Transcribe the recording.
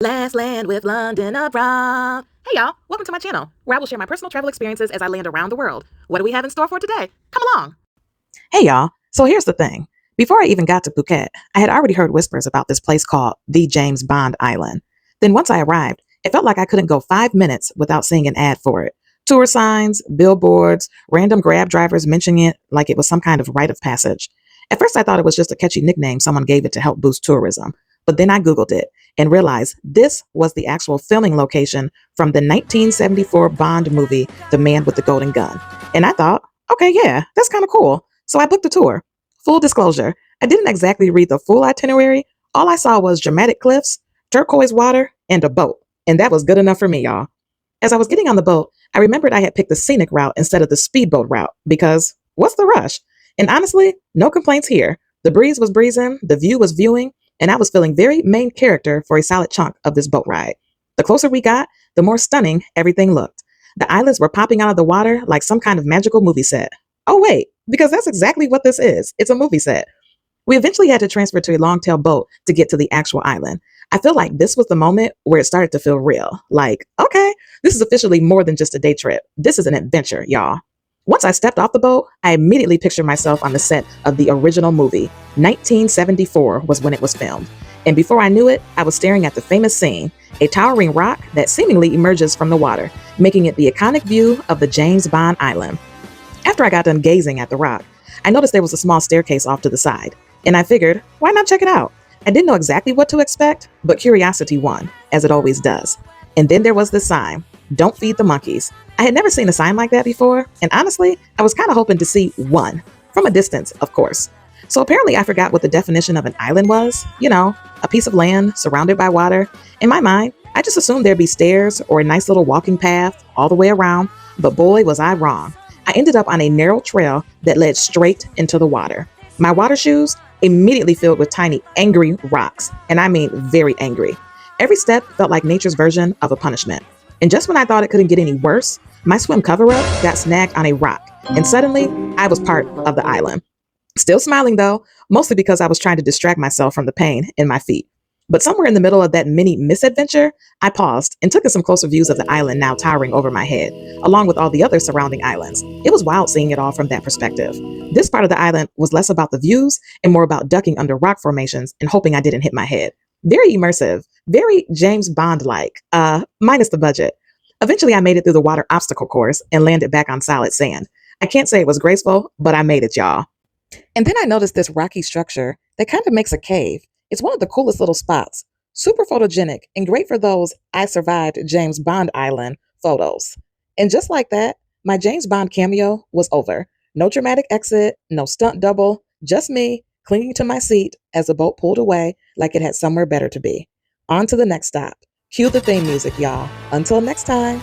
Last Land with London Abroad. Hey y'all, welcome to my channel, where I will share my personal travel experiences as I land around the world. What do we have in store for today? Come along. Hey y'all, so here's the thing. Before I even got to Phuket, I had already heard whispers about this place called the James Bond Island. Then once I arrived, it felt like I couldn't go 5 minutes without seeing an ad for it. Tour signs, billboards, random Grab drivers mentioning it like it was some kind of rite of passage. At first, I thought it was just a catchy nickname someone gave it to help boost tourism. But then I Googled it and realized this was the actual filming location from the 1974 Bond movie, The Man with the Golden Gun. And I thought, okay, yeah, that's kind of cool. So I booked a tour. Full disclosure, I didn't exactly read the full itinerary. All I saw was dramatic cliffs, turquoise water, and a boat. And that was good enough for me, y'all. As I was getting on the boat, I remembered I had picked the scenic route instead of the speedboat route because what's the rush? And honestly, no complaints here. The breeze was breezing, the view was viewing, and I was feeling very main character for a solid chunk of this boat ride. The closer we got, the more stunning everything looked. The islands were popping out of the water like some kind of magical movie set. Oh, wait, because that's exactly what this is. It's a movie set. We eventually had to transfer to a long-tail boat to get to the actual island. I feel like this was the moment where it started to feel real. Like, okay, this is officially more than just a day trip. This is an adventure, y'all. Once I stepped off the boat, I immediately pictured myself on the set of the original movie. 1974 was when it was filmed. And before I knew it, I was staring at the famous scene, a towering rock that seemingly emerges from the water, making it the iconic view of the James Bond Island. After I got done gazing at the rock, I noticed there was a small staircase off to the side, and I figured, why not check it out? I didn't know exactly what to expect, but curiosity won, as it always does. And then there was this sign, "Don't feed the monkeys." I had never seen a sign like that before, and honestly, I was kind of hoping to see one, from a distance, of course. So apparently I forgot what the definition of an island was. A piece of land surrounded by water. In my mind, I just assumed there'd be stairs or a nice little walking path all the way around, but boy was I wrong. I ended up on a narrow trail that led straight into the water. My water shoes immediately filled with tiny, angry rocks, and I mean very angry. Every step felt like nature's version of a punishment. And just when I thought it couldn't get any worse, my swim cover-up got snagged on a rock, and suddenly I was part of the island. Still smiling though, mostly because I was trying to distract myself from the pain in my feet. But somewhere in the middle of that mini misadventure, I paused and took in some closer views of the island now towering over my head, along with all the other surrounding islands. It was wild seeing it all from that perspective. This part of the island was less about the views and more about ducking under rock formations and hoping I didn't hit my head. Very immersive, very James Bond-like, minus the budget. Eventually, I made it through the water obstacle course and landed back on solid sand. I can't say it was graceful, but I made it, y'all. And then I noticed this rocky structure that kind of makes a cave. It's one of the coolest little spots. Super photogenic and great for those I survived James Bond Island photos. And just like that, my James Bond cameo was over. No dramatic exit, no stunt double, just me clinging to my seat as the boat pulled away like it had somewhere better to be. On to the next stop. Cue the theme music, y'all. Until next time.